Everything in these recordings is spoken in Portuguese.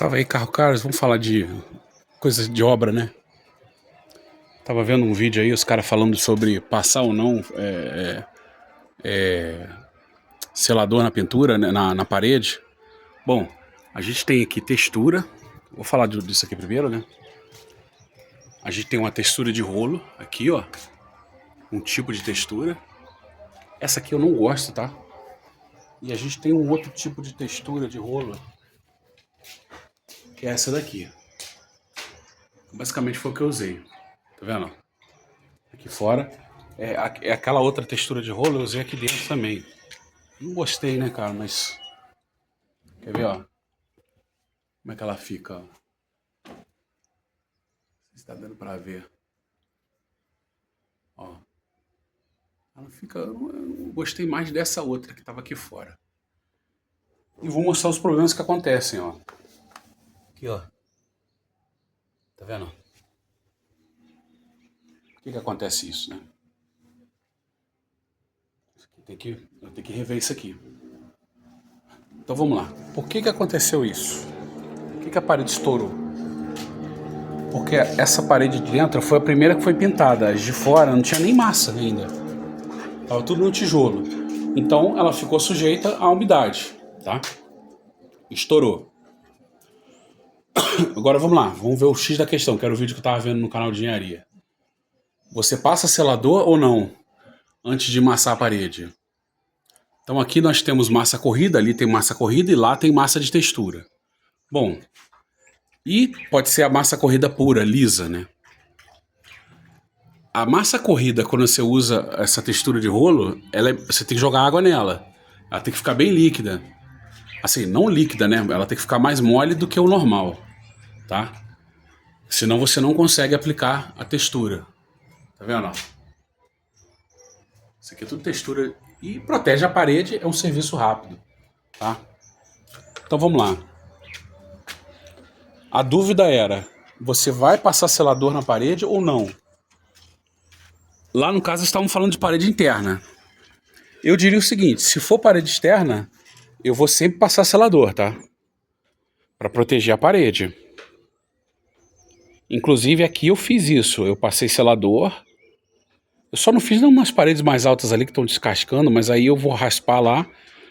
Salve aí, Carro Caros. Vamos falar de coisas de obra, né? Tava vendo um vídeo aí, os caras falando sobre passar ou não selador na pintura, né, na parede. Bom, a gente tem aqui textura. Vou falar disso aqui primeiro, né? A gente tem uma textura de rolo aqui, ó. Um tipo de textura. Essa aqui eu não gosto, tá? E a gente tem um outro tipo de textura de rolo, que é essa daqui. Basicamente foi o que eu usei. Tá vendo? Aqui fora. É aquela outra textura de rolo eu usei aqui dentro também. Não gostei, né, cara, mas... Quer ver, ó? Como é que ela fica, ó? Se está dando pra ver. Ó. Ela fica... Eu gostei mais dessa outra que tava aqui fora. E vou mostrar os problemas que acontecem, ó. Aqui, ó. Tá vendo? Por que acontece isso, né? Eu tenho que rever isso aqui. Então vamos lá. Por que aconteceu isso? Por que a parede estourou? Porque essa parede de dentro foi a primeira que foi pintada. As de fora não tinha nem massa ainda. Tava tudo no tijolo. Então ela ficou sujeita à umidade, tá? Estourou. Agora vamos lá. Vamos ver o X da questão, que era o vídeo que eu tava vendo no canal de engenharia. Você passa selador ou não? Antes de massar a parede. Então aqui nós temos massa corrida, ali tem massa corrida e lá tem massa de textura. Bom, e pode ser a massa corrida pura, lisa, né? A massa corrida, quando você usa essa textura de rolo, você tem que jogar água nela. Ela tem que ficar bem líquida. Assim, não líquida, né? Ela tem que ficar mais mole do que o normal, tá? Senão você não consegue aplicar a textura. Tá vendo? Isso aqui é tudo textura e protege a parede, é um serviço rápido, tá? Então vamos lá. A dúvida era, você vai passar selador na parede ou não? Lá no caso estavam falando de parede interna. Eu diria o seguinte, se for parede externa, eu vou sempre passar selador, tá? Para proteger a parede. Inclusive aqui eu fiz isso, eu passei selador. Eu só não fiz umas paredes mais altas ali que estão descascando, mas aí eu vou raspar lá,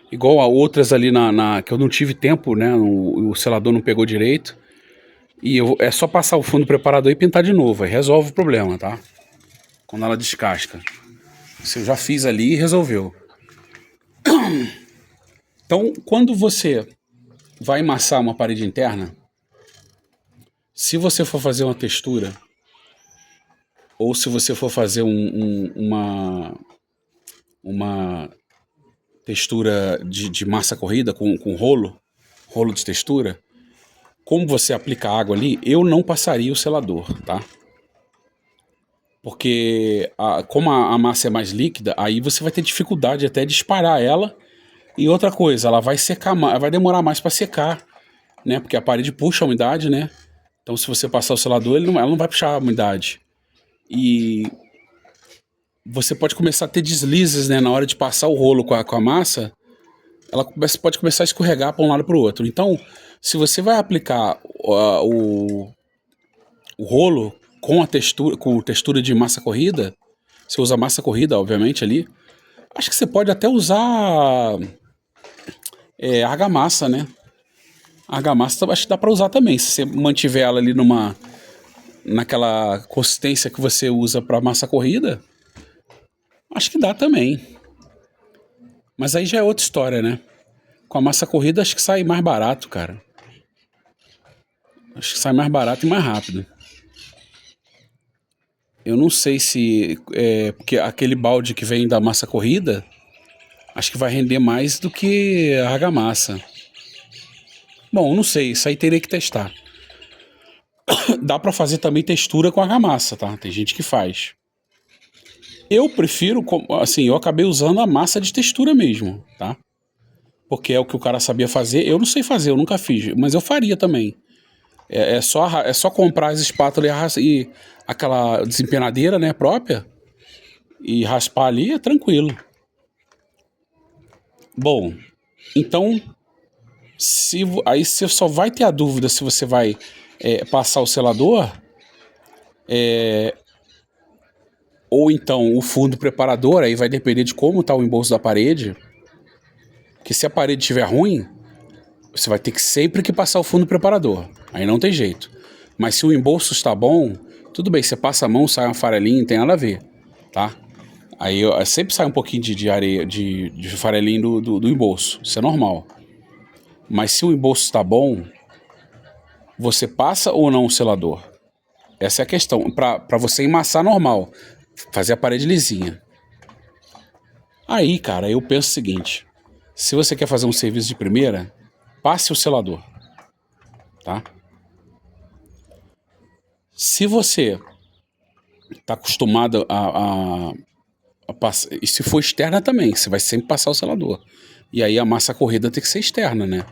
igual a outras ali que eu não tive tempo, né? O selador não pegou direito. E é só passar o fundo preparador e pintar de novo, aí resolve o problema, tá? Quando ela descasca. Isso eu já fiz ali e resolveu. Então, quando você vai amassar uma parede interna, se você for fazer uma textura, ou se você for fazer uma textura de massa corrida com rolo de textura, como você aplica água ali, eu não passaria o selador, tá? Porque como a massa é mais líquida, aí você vai ter dificuldade até de disparar ela. E outra coisa, ela vai secar, vai demorar mais para secar, né? Porque a parede puxa a umidade, né? Então se você passar o selador, ela não vai puxar a umidade. E você pode começar a ter deslizes, né? Na hora de passar o rolo com a massa, ela pode começar a escorregar para um lado para o outro. Então, se você vai aplicar o rolo com textura de massa corrida, você usa massa corrida, obviamente, ali. Acho que você pode até usar argamassa, né? Argamassa acho que dá para usar também. Se você mantiver ela ali naquela consistência que você usa para massa corrida, acho que dá também. Mas aí já é outra história, né? Com a massa corrida acho que sai mais barato, cara. Acho que sai mais barato e mais rápido. Eu não sei se... porque aquele balde que vem da massa corrida, acho que vai render mais do que a argamassa. Bom, não sei, isso aí teria que testar. Dá pra fazer também textura com argamassa, tá? Tem gente que faz. Eu prefiro, assim, eu acabei usando a massa de textura mesmo, tá? Porque é o que o cara sabia fazer. Eu não sei fazer, eu nunca fiz, mas eu faria também. É só comprar as espátulas e aquela desempenadeira, né, própria, e raspar ali, é tranquilo. Bom, então Aí você só vai ter a dúvida se você vai passar o selador, ou então o fundo preparador. Aí vai depender de como está o embolso da parede. Porque se a parede estiver ruim, você vai ter que sempre que passar o fundo preparador. Aí não tem jeito. Mas se o embolso está bom, tudo bem, você passa a mão, sai uma farelinha, não tem nada a ver, tá? Aí sempre sai um pouquinho de areia, de farelinho do embolso. Isso é normal. Mas se o embolso está bom, você passa ou não o selador? Essa é a questão. Para você emassar normal, fazer a parede lisinha. Aí, cara, eu penso o seguinte: se você quer fazer um serviço de primeira, passe o selador, tá? Se você tá acostumado a passar, e se for externa também, você vai sempre passar o selador. E aí a massa corrida tem que ser externa, né?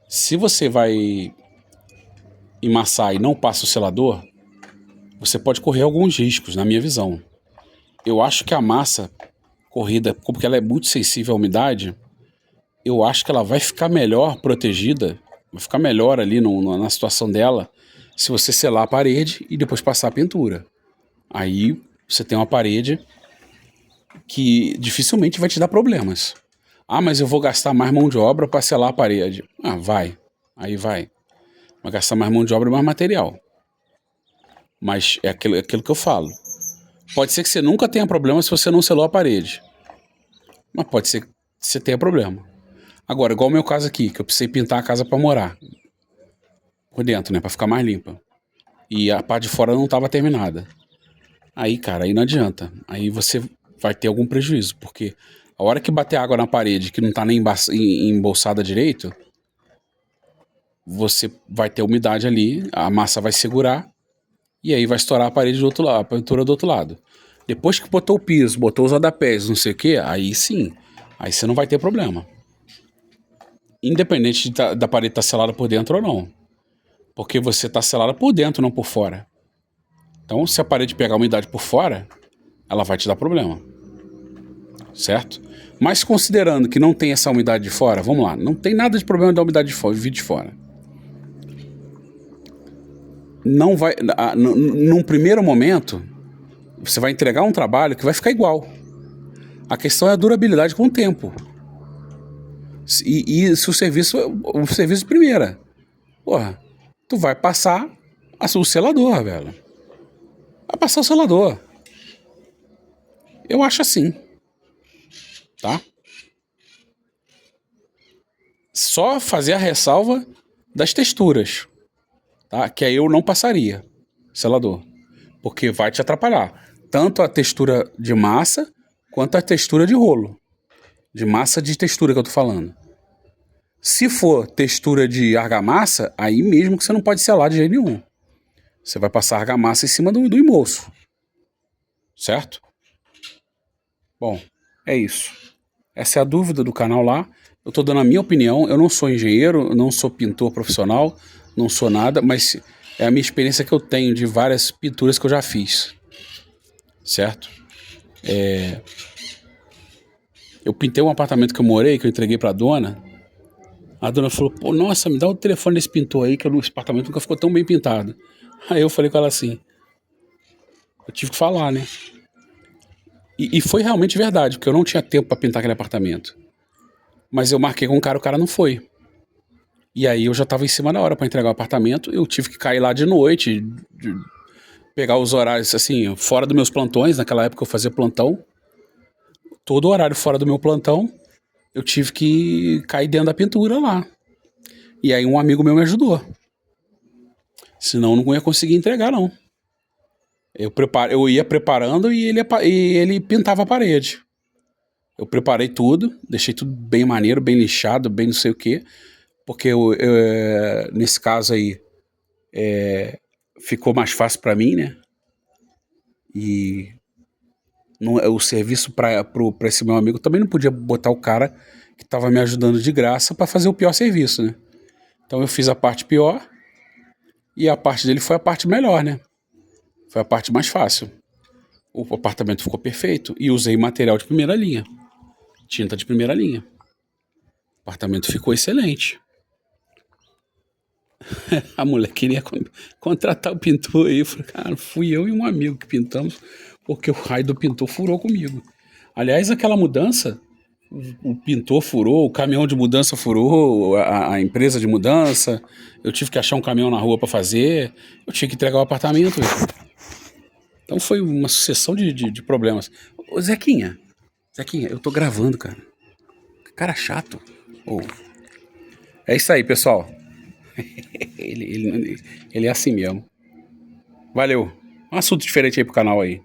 Se você vai emassar e não passa o selador, você pode correr alguns riscos, na minha visão. Eu acho que a massa corrida, porque ela é muito sensível à umidade, eu acho que ela vai ficar melhor protegida, vai ficar melhor ali na situação dela, se você selar a parede e depois passar a pintura. Aí você tem uma parede que dificilmente vai te dar problemas. Ah, mas eu vou gastar mais mão de obra para selar a parede. Ah, vai. Aí vai. Vai gastar mais mão de obra e mais material. Mas é aquilo que eu falo. Pode ser que você nunca tenha problema se você não selou a parede. Mas pode ser que você tenha problema. Agora, igual o meu caso aqui, que eu precisei pintar a casa para morar. Por dentro, né? Para ficar mais limpa. E a parte de fora não estava terminada. Aí, cara, aí não adianta. Aí você vai ter algum prejuízo. Porque a hora que bater água na parede que não tá nem embolsada direito, você vai ter umidade ali, a massa vai segurar e aí vai estourar a parede do outro lado, a pintura do outro lado. Depois que botou o piso, botou os rodapés, não sei o que, aí sim, aí você não vai ter problema. Independente da parede estar selada por dentro ou não. Porque você está selada por dentro, não por fora. Então, se a parede pegar umidade por fora, ela vai te dar problema. Certo? Mas considerando que não tem essa umidade de fora, vamos lá, não tem nada de problema da umidade de fora, vir de fora. Não vai, num primeiro momento, você vai entregar um trabalho que vai ficar igual. A questão é a durabilidade com o tempo. E se o serviço de primeira, porra, tu vai passar o selador, velho. Vai passar o selador. Eu acho assim, tá? Só fazer a ressalva das texturas, tá? Que aí eu não passaria selador, porque vai te atrapalhar. Tanto a textura de massa, quanto a textura de rolo. De massa de textura que eu tô falando. Se for textura de argamassa, aí mesmo que você não pode selar de jeito nenhum. Você vai passar argamassa em cima do embolso. Certo? Bom, é isso. Essa é a dúvida do canal lá. Eu tô dando a minha opinião. Eu não sou engenheiro, não sou pintor profissional, não sou nada, mas é a minha experiência que eu tenho de várias pinturas que eu já fiz. Certo? Eu pintei um apartamento que eu morei, que eu entreguei pra dona. A dona falou, pô, nossa, me dá o telefone desse pintor aí, que esse apartamento nunca ficou tão bem pintado. Aí eu falei com ela assim, eu tive que falar, né? E foi realmente verdade, porque eu não tinha tempo pra pintar aquele apartamento. Mas eu marquei com o cara não foi. E aí eu já tava em cima da hora pra entregar o apartamento, eu tive que cair lá de noite, pegar os horários, assim, fora dos meus plantões, naquela época eu fazia plantão. Todo horário fora do meu plantão, eu tive que cair dentro da pintura lá. E aí um amigo meu me ajudou. Senão eu não ia conseguir entregar, não. Eu ia preparando e ele pintava a parede. Eu preparei tudo, deixei tudo bem maneiro, bem lixado, bem não sei o quê. Porque nesse caso aí ficou mais fácil pra mim, né? E o serviço pra esse meu amigo também não podia botar o cara que tava me ajudando de graça pra fazer o pior serviço, né? Então eu fiz a parte pior e a parte dele foi a parte melhor, né? Foi a parte mais fácil. O apartamento ficou perfeito e usei material de primeira linha. Tinta de primeira linha. apartamento ficou excelente. A mulher queria contratar o pintor aí. Eu falei, cara, fui eu e um amigo que pintamos, porque o raio do pintor furou comigo. Aliás, aquela mudança, o pintor furou, o caminhão de mudança furou, a empresa de mudança. Eu tive que achar um caminhão na rua para fazer. Eu tinha que entregar o apartamento. Então foi uma sucessão de problemas. Ô, Zequinha, eu tô gravando, cara. Cara chato. Ô, é isso aí, pessoal. Ele é assim mesmo. Valeu. Um assunto diferente aí pro canal aí.